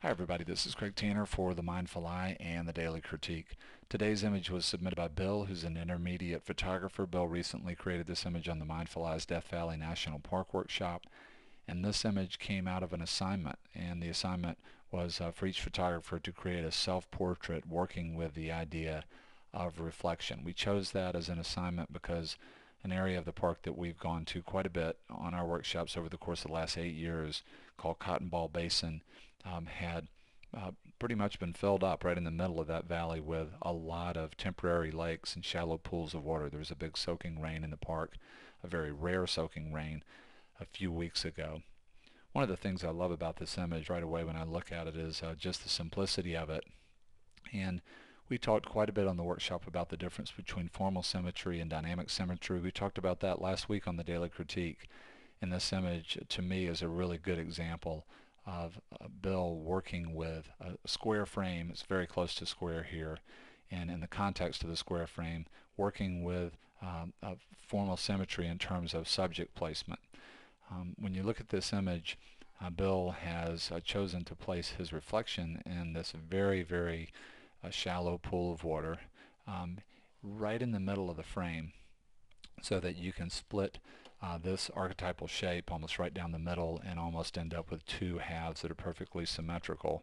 Hi everybody, this is Craig Tanner for The Mindful Eye and the Daily Critique. Today's image was submitted by Bill, who's an intermediate photographer. Bill recently created this image on the Mindful Eye's Death Valley National Park workshop, and this image came out of an assignment, and the assignment was for each photographer to create a self-portrait working with the idea of reflection. We chose that as an assignment because an area of the park that we've gone to quite a bit on our workshops over the course of the last 8 years, called Cotton Ball Basin, had pretty much been filled up right in the middle of that valley with a lot of temporary lakes and shallow pools of water. There was a big soaking rain in the park, a very rare soaking rain a few weeks ago. One of the things I love about this image right away when I look at it is just the simplicity of it. And we talked quite a bit on the workshop about the difference between formal symmetry and dynamic symmetry. We talked about that last week on the Daily Critique. And this image, to me, is a really good example of Bill working with a square frame. It's very close to square here. And in the context of the square frame, working with a formal symmetry in terms of subject placement. When you look at this image, Bill has chosen to place his reflection in this very shallow pool of water right in the middle of the frame, so that you can split this archetypal shape almost right down the middle and almost end up with two halves that are perfectly symmetrical.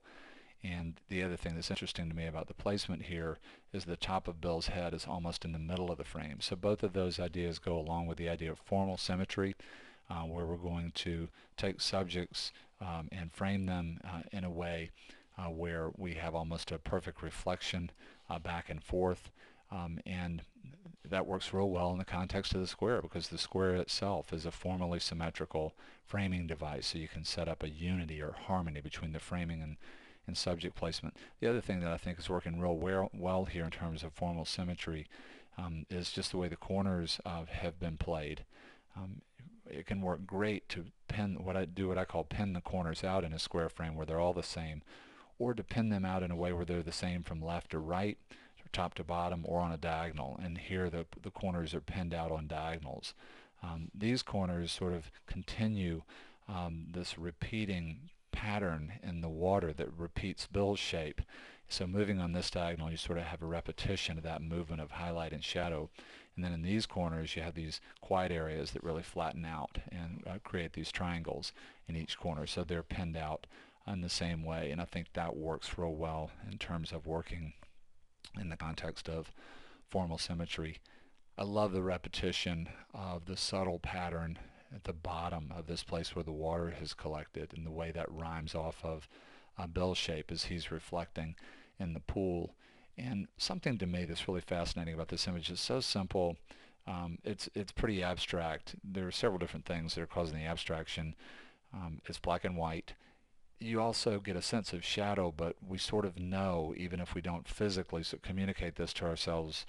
And the other thing that's interesting to me about the placement here is the top of Bill's head is almost in the middle of the frame. So both of those ideas go along with the idea of formal symmetry, where we're going to take subjects and frame them in a way where we have almost a perfect reflection back and forth. And that works real well in the context of the square, because the square itself is a formally symmetrical framing device, so you can set up a unity or harmony between the framing and subject placement. The other thing that I think is working real well here in terms of formal symmetry is just the way the corners have been played. It can work great to pin what I call pin the corners out in a square frame where they're all the same, or to pin them out in a way where they're the same from left to right, top to bottom, or on a diagonal. And here the corners are pinned out on diagonals. These corners sort of continue this repeating pattern in the water that repeats Bill's shape. So moving on this diagonal, you sort of have a repetition of that movement of highlight and shadow. And then in these corners, you have these quiet areas that really flatten out and create these triangles in each corner. So they're pinned out in the same way. And I think that works real well in terms of working in the context of formal symmetry. I love the repetition of the subtle pattern at the bottom of this place where the water has collected, and the way that rhymes off of Bill's shape as he's reflecting in the pool. And something to me that's really fascinating about this image is so simple. It's pretty abstract. There are several different things that are causing the abstraction. It's black and white. You also get a sense of shadow, but we sort of know, even if we don't physically communicate this to ourselves,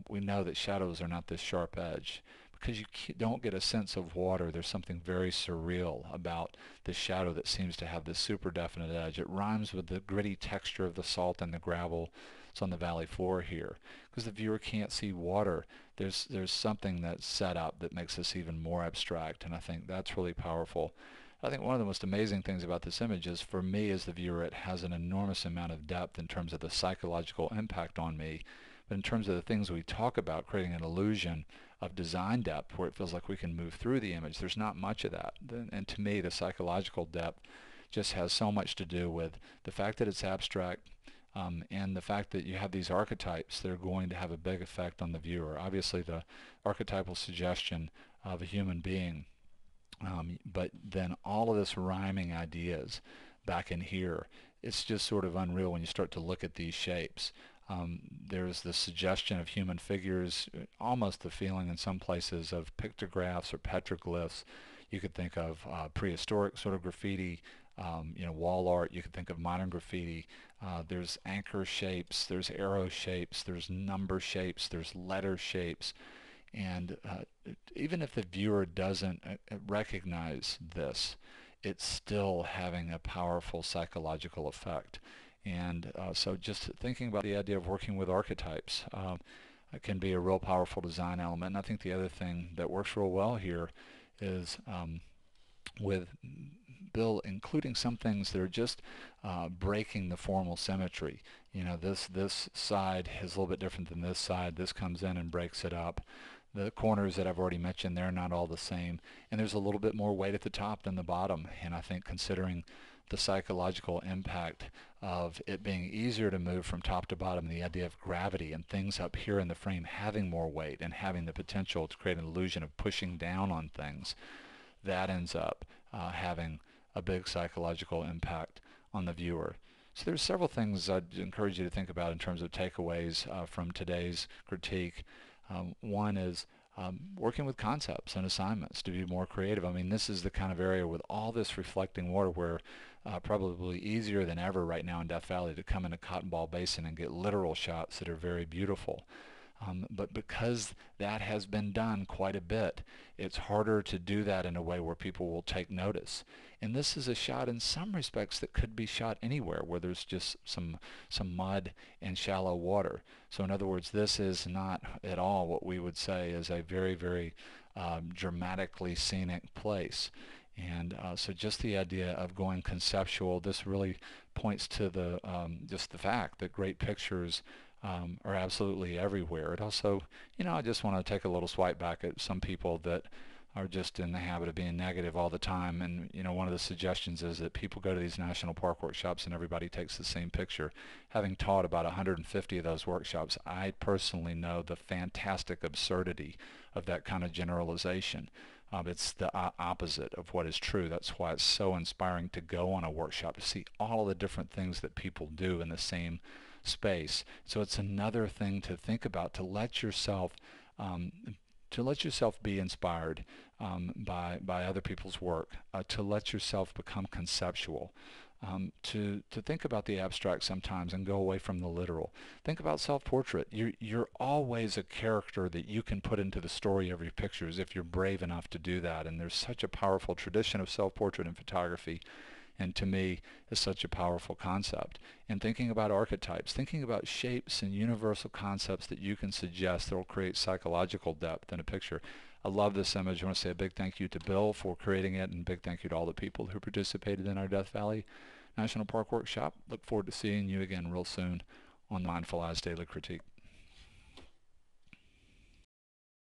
we know that shadows are not this sharp edge. Because you don't get a sense of water, there's something very surreal about the shadow that seems to have this super definite edge. It rhymes with the gritty texture of the salt and the gravel that's on the valley floor here. Because the viewer can't see water, there's something that's set up that makes this even more abstract, and I think that's really powerful. I think one of the most amazing things about this image is, for me as the viewer, it has an enormous amount of depth in terms of the psychological impact on me. But in terms of the things we talk about, creating an illusion of design depth where it feels like we can move through the image, there's not much of that. And to me, the psychological depth just has so much to do with the fact that it's abstract, and the fact that you have these archetypes that are going to have a big effect on the viewer. Obviously, the archetypal suggestion of a human being, but then all of this rhyming ideas back in here, it's just sort of unreal when you start to look at these shapes. There's the suggestion of human figures, almost the feeling in some places of pictographs or petroglyphs. You could think of prehistoric sort of graffiti, wall art. You could think of modern graffiti. There's anchor shapes, there's arrow shapes, there's number shapes, there's letter shapes. And even if the viewer doesn't recognize this, it's still having a powerful psychological effect. And so just thinking about the idea of working with archetypes can be a real powerful design element. And I think the other thing that works real well here is with Bill including some things that are just breaking the formal symmetry. You know, this side is a little bit different than this side. This comes in and breaks it up. The corners that I've already mentioned, they're not all the same. And there's a little bit more weight at the top than the bottom. And I think considering the psychological impact of it being easier to move from top to bottom, the idea of gravity and things up here in the frame having more weight and having the potential to create an illusion of pushing down on things, that ends up having a big psychological impact on the viewer. So there's several things I'd encourage you to think about in terms of takeaways from today's critique. One is working with concepts and assignments to be more creative. I mean, this is the kind of area with all this reflecting water where probably easier than ever right now in Death Valley to come into Cotton Ball Basin and get literal shots that are very beautiful. But because that has been done quite a bit, it's harder to do that in a way where people will take notice. And this is a shot in some respects that could be shot anywhere where there's just some mud and shallow water. So in other words, this is not at all what we would say is a very, very dramatically scenic place. And so just the idea of going conceptual, this really points to the just the fact that great pictures are absolutely everywhere. It also, you know, I just want to take a little swipe back at some people that are just in the habit of being negative all the time. And, you know, one of the suggestions is that people go to these national park workshops and everybody takes the same picture. Having taught about 150 of those workshops, I personally know the fantastic absurdity of that kind of generalization. It's the opposite of what is true. That's why it's so inspiring to go on a workshop, to see all the different things that people do in the same space. So it's another thing to think about, to let yourself be inspired by other people's work, to let yourself become conceptual, to think about the abstract sometimes and go away from the literal. Think about self-portrait. You're always a character that you can put into the story of your pictures if you're brave enough to do that. And there's such a powerful tradition of self-portrait in photography, and to me is such a powerful concept. And thinking about archetypes, thinking about shapes and universal concepts that you can suggest that will create psychological depth in a picture. I love this image. I want to say a big thank you to Bill for creating it, and a big thank you to all the people who participated in our Death Valley National Park Workshop. Look forward to seeing you again real soon on the Mindful Eyes Daily Critique.